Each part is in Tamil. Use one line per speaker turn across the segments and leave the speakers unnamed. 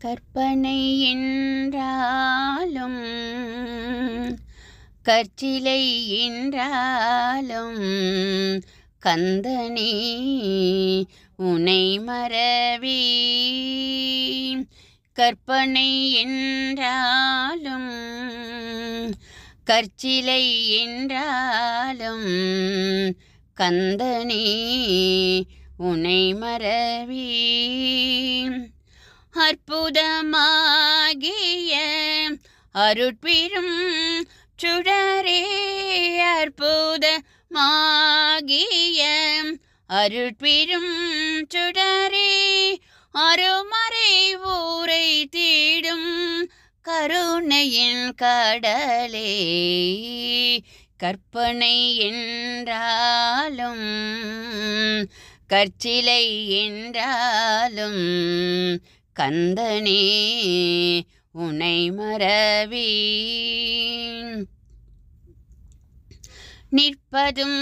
கற்பனை என்றாலும் கற்சிலை என்றாலும் கந்தனே உனை மறவேன். கற்பனை என்றாலும் கற்சிலை என்றாலும் கந்தனே உனை மறவேன். அற்புதமாகிய அருட்பெரும் சுடரே, அற்புதமாகிய அருட்பெரும் சுடரே, அருமறை ஊரை தேடும் கருணையின் கடலே. கற்பனை என்றாலும் கற்சிலை என்றாலும் கந்தனே உனை மறவேன். நிற்பதும்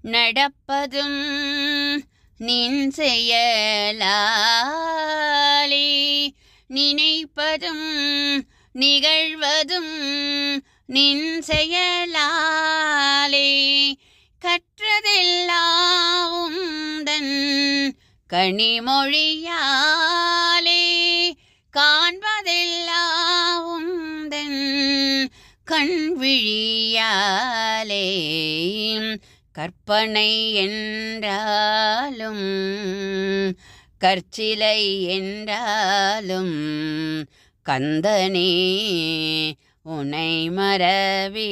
நடப்பதும் நின் செயலாலே, நினைப்பதும் நிகழ்வதும் நின் செயலாலே, கற்றதெல்லாம் உந்தன் கனிமொழியாலே, காண்பதெல்லாம் உந்தன் கண்விழியாலே. கற்பனை என்றாலும் கற்சிலை என்றாலும் கந்தனே உனை மறவேன்.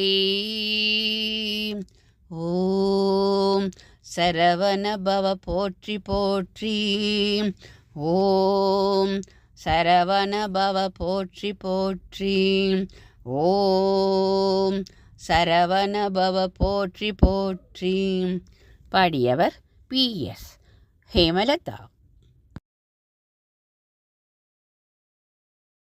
ஓம் சரவண பவ போற்றி போற்றி. ஓம் சரவண பவ போற்றி போற்றி. ஓம் சரவண பவ போற்றி போற்றி. பாடியவர் PS ஹேமலதா.